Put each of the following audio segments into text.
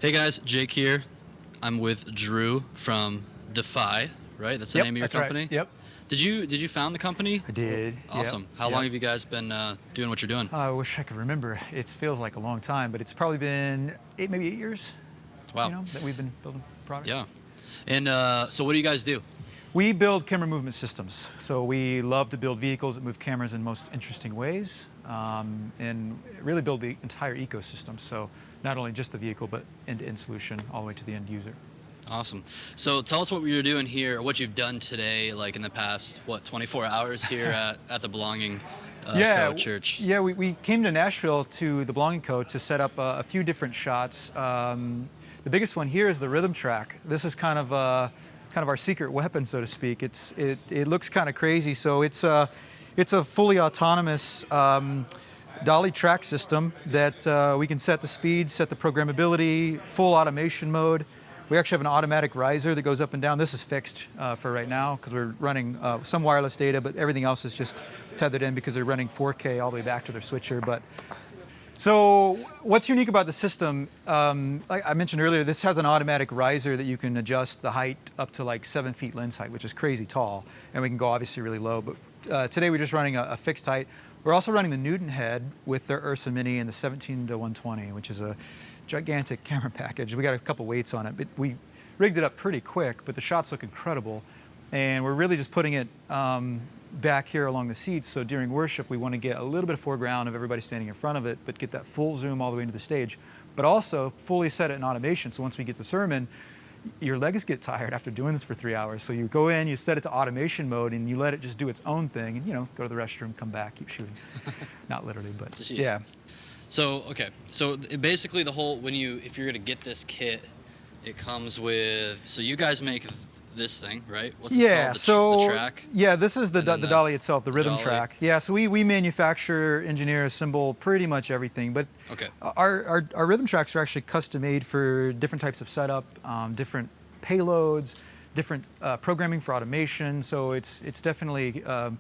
Hey guys, Jake here. I'm with Drew from Defy, right? That's the Yep, name of your that's company? right. Yep, Did you found the company? I did. Awesome. Yep, How long yep. have you guys been doing what you're doing? I wish I could remember. It feels like a long time, but it's probably been maybe 8 years, Wow. that we've been building products. Yeah. And so what do you guys do? We build camera movement systems. So we love to build vehicles that move cameras in most interesting ways, and really build the entire ecosystem. So not only just the vehicle, but end-to-end solution all the way to the end user. Awesome. So tell us what you're doing here, what you've done today, like in the past, 24 hours here at the Belonging Co. Church. Yeah, we came to Nashville to the Belonging Co. to set up a few different shots. The biggest one here is the rhythm track. This is kind of our secret weapon, so to speak. It looks kind of crazy. So it's a fully autonomous dolly track system that we can set the speed, set the programmability, full automation mode. We actually have an automatic riser that goes up and down. This is fixed for right now because we're running some wireless data, but everything else is just tethered in because they're running 4K all the way back to their switcher. So what's unique about the system, like I mentioned earlier, this has an automatic riser that you can adjust the height up to like 7 feet lens height, which is crazy tall, and we can go obviously really low. But today we're just running a fixed height. We're also running the Newton head with their Ursa Mini and the 17 to 120, which is a gigantic camera package. We got a couple weights on it, but we rigged it up pretty quick, but the shots look incredible. And we're really just putting it back here along the seats, so during worship we want to get a little bit of foreground of everybody standing in front of it, but get that full zoom all the way into the stage, but also fully set it in automation, so once we get to sermon, your legs get tired after doing this for 3 hours, so you go in, you set it to automation mode, and you let it just do its own thing, and go to the restroom, come back, keep shooting. Not literally, but Jeez. yeah. So, okay. So basically the whole, if you're going to get this kit, it comes with, so you guys make this thing, right? What's this called? The track? Yeah, this is the dolly itself, the rhythm dolly. track. Yeah, so we manufacture, engineer, assemble pretty much everything, but okay. Our rhythm tracks are actually custom made for different types of setup, different payloads, different programming for automation, so it's definitely a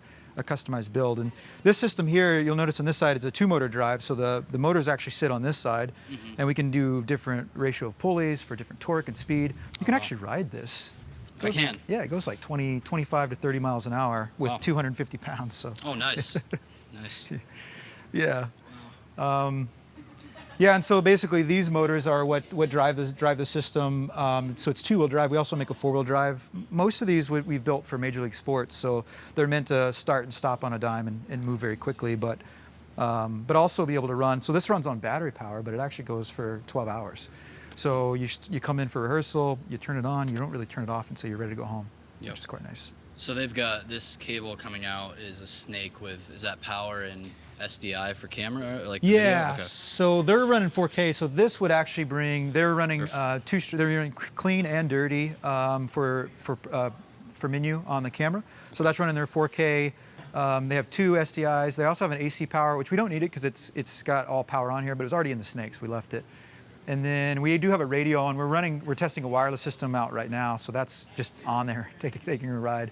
customized build. And this system here, you'll notice on this side, it's a 2-motor drive, so the motors actually sit on this side, and we can do different ratio of pulleys for different torque and speed. You can actually ride this. I can? Yeah, it goes like 25 to 30 miles an hour with 250 pounds. So. Oh, nice. Nice. Yeah. Yeah, and so basically these motors are what drive the system. So it's 2-wheel drive. We also make a 4-wheel drive. Most of these we've built for Major League Sports, so they're meant to start and stop on a dime and move very quickly, but also be able to run. So this runs on battery power, but it actually goes for 12 hours. So you come in for rehearsal, you turn it on, you don't really turn it off until you're ready to go home, which is quite nice. So they've got this cable coming out is a snake with, is that power and SDI for camera? Like yeah, okay. So they're running 4K, so this would actually bring, they're running they're running clean and dirty for menu on the camera. So that's running their 4K. They have 2 SDIs. They also have an AC power, which we don't need it because it's got all power on here, but it was already in the snakes, we left it. And then we do have a radio, and we're testing a wireless system out right now, so that's just on there, taking a ride.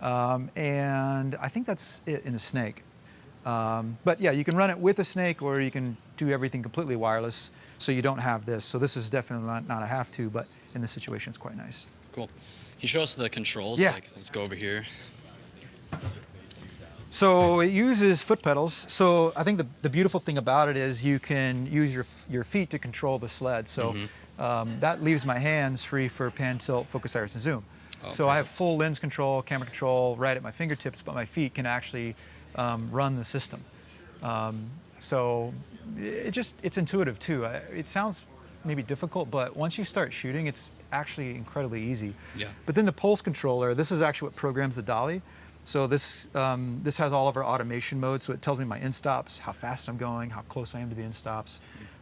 And I think that's it in the snake. But yeah, you can run it with a snake, or you can do everything completely wireless, so you don't have this. So this is definitely not a have to, but in this situation, it's quite nice. Cool. Can you show us the controls? Yeah. Let's go over here. So it uses foot pedals. So I think the beautiful thing about it is you can use your feet to control the sled. So that leaves my hands free for pan, tilt, focus, iris, and zoom. Oh, so I have full lens control, camera control right at my fingertips, but my feet can actually run the system. So it's intuitive too. It sounds maybe difficult, but once you start shooting, it's actually incredibly easy. Yeah. But then the pulse controller, this is actually what programs the dolly. So this has all of our automation modes, so it tells me my in-stops, how fast I'm going, how close I am to the in-stops.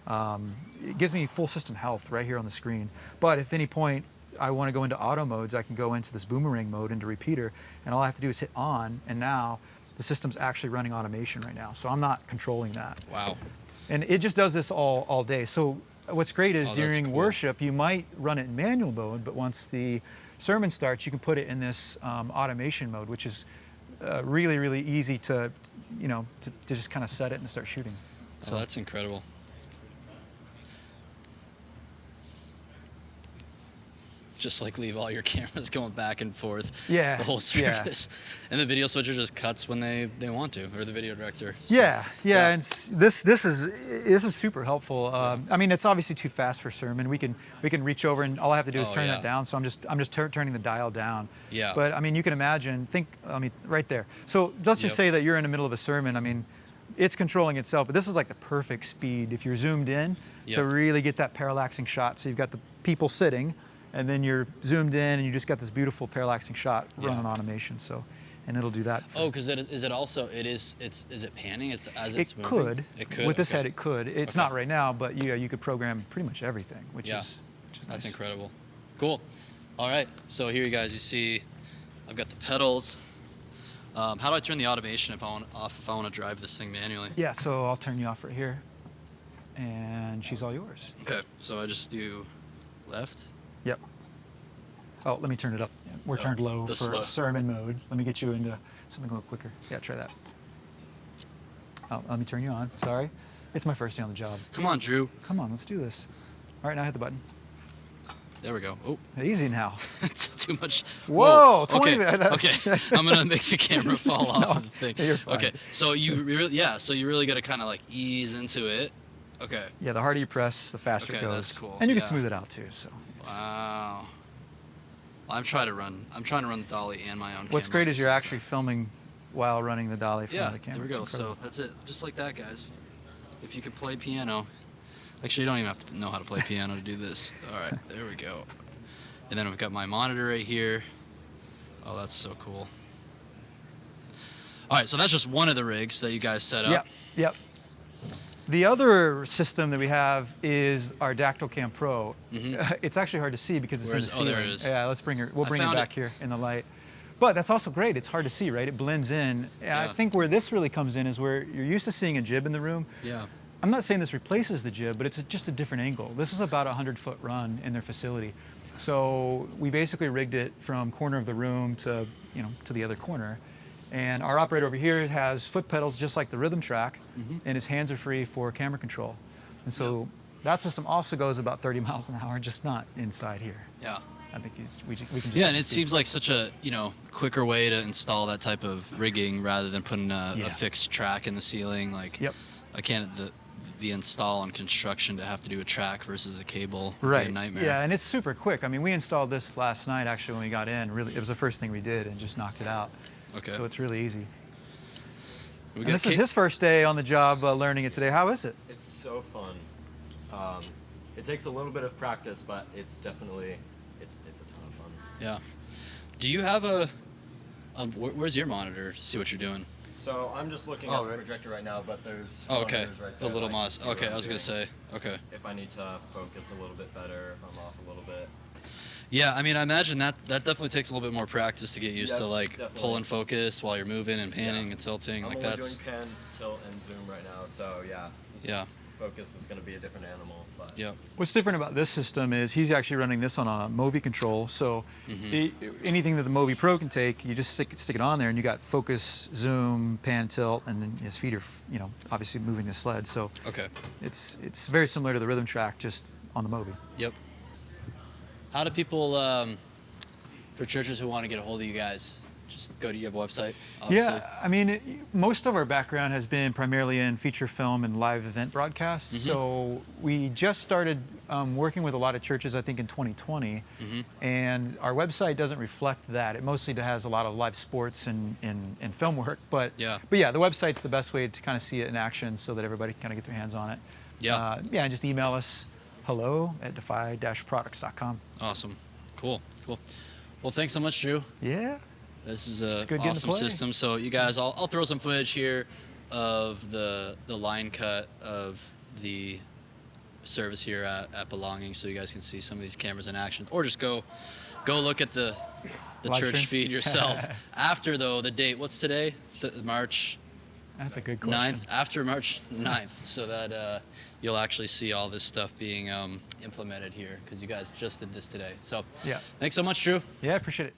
It gives me full system health right here on the screen. But if at any point I want to go into auto modes, I can go into this boomerang mode, into repeater, and all I have to do is hit on, and now the system's actually running automation right now. So I'm not controlling that. Wow. And it just does this all day. So what's great is during worship, you might run it in manual mode, but once the sermon starts, you can put it in this automation mode, which is really, really easy to just kind of set it and start shooting. So that's incredible. just like leave all your cameras going back and forth Yeah, the whole yeah. service. And the video switcher just cuts when they want to, or the video director. So, Yeah, and this is super helpful. I mean, it's obviously too fast for sermon. We can reach over, and all I have to do is turn that down. So I'm just turning the dial down. Yeah. But I mean, you can imagine. Right there. So let's just say that you're in the middle of a sermon. I mean, it's controlling itself, but this is like the perfect speed if you're zoomed in to really get that parallaxing shot. So you've got the people sitting, and then you're zoomed in, and you just got this beautiful parallaxing shot running automation. So, and it'll do that. Because is it panning as it's moving? It could. With this head, it could. It's not right now, but you could program pretty much everything, which is nice. That's incredible. Cool. All right. So here you guys, you see, I've got the pedals. How do I turn the automation if I want to drive this thing manually? Yeah. So I'll turn you off right here, and she's all yours. Okay. So I just do left. Yep. Oh, let me turn it up. We're turned low for sermon mode. Let me get you into something a little quicker. Yeah, try that. Oh, let me turn you on. Sorry. It's my first day on the job. Come on, Drew. Come on, let's do this. All right, now hit the button. There we go. Oh. Easy now. It's too much. Whoa, 20 Okay. I'm going to make the camera fall off of the thing. You're fine. Okay. So you really got to kind of like ease into it. Okay. Yeah, the harder you press, the faster it goes. That's cool. And you can smooth it out too, so. Wow. I'm trying to run the dolly and my own camera. What's great is you're actually filming while running the dolly from the camera. Yeah, there we go. So that's it. Just like that, guys. If you could play piano. Actually, you don't even have to know how to play piano to do this. All right, there we go. And then we've got my monitor right here. Oh, that's so cool. All right, so that's just one of the rigs that you guys set up. Yep. The other system that we have is our Dactylcam Pro. It's actually hard to see because it's in the ceiling. There it is. Yeah, we'll bring it back here in the light. But that's also great. It's hard to see, right? It blends in. And I think where this really comes in is where you're used to seeing a jib in the room. Yeah. I'm not saying this replaces the jib, but it's just a different angle. This is about a 100-foot run in their facility. So we basically rigged it from corner of the room to the other corner. And our operator over here has foot pedals just like the rhythm track, and his hands are free for camera control. And so that system also goes about 30 miles an hour, just not inside here. Yeah. I think we can just... Yeah, and it seems like such a quicker way to install that type of rigging rather than putting a fixed track in the ceiling. Like, I can't... The install and construction to have to do a track versus a cable would be a nightmare. Yeah, and it's super quick. I mean, we installed this last night actually when we got in. Really, it was the first thing we did and just knocked it out. Okay. So it's really easy. And this is his first day on the job learning it today. How is it? It's so fun. It takes a little bit of practice, but it's definitely it's a ton of fun. Yeah. Do you have where's your monitor to see what you're doing? So I'm just looking at the projector right now, but there's okay. monitors right there. The little mouse. Okay, I was gonna say. Okay. If I need to focus a little bit better, if I'm off a little bit. Yeah, I mean, I imagine that definitely takes a little bit more practice to get used to pull and focus while you're moving and panning and tilting. I'm like only that's. doing pan, tilt, and zoom right now, so yeah. Focus is going to be a different animal. But. Yeah. What's different about this system is he's actually running this on a Movi control. So anything that the Movi Pro can take, you just stick it on there, and you got focus, zoom, pan, tilt, and then his feet are, obviously moving the sled. So it's very similar to the rhythm track, just on the Movi. Yep. How do people, for churches who want to get a hold of you guys, just go to your website? Obviously. Yeah, I mean, most of our background has been primarily in feature film and live event broadcasts. So we just started working with a lot of churches, I think, in 2020. And our website doesn't reflect that. It mostly has a lot of live sports and film work. But yeah, the website's the best way to kind of see it in action so that everybody can kind of get their hands on it. Yeah. And just email us, hello@defy-products.com. Awesome. Cool. Well, thanks so much, Drew. Yeah. This is an awesome system. So you guys, I'll throw some footage here of the line cut of the service here at Belonging, so you guys can see some of these cameras in action, or just go look at the church feed yourself. After the date, what's today? March. That's a good question. 9th, after March 9th, so that you'll actually see all this stuff being implemented here, because you guys just did this today. So thanks so much, Drew. Yeah, I appreciate it.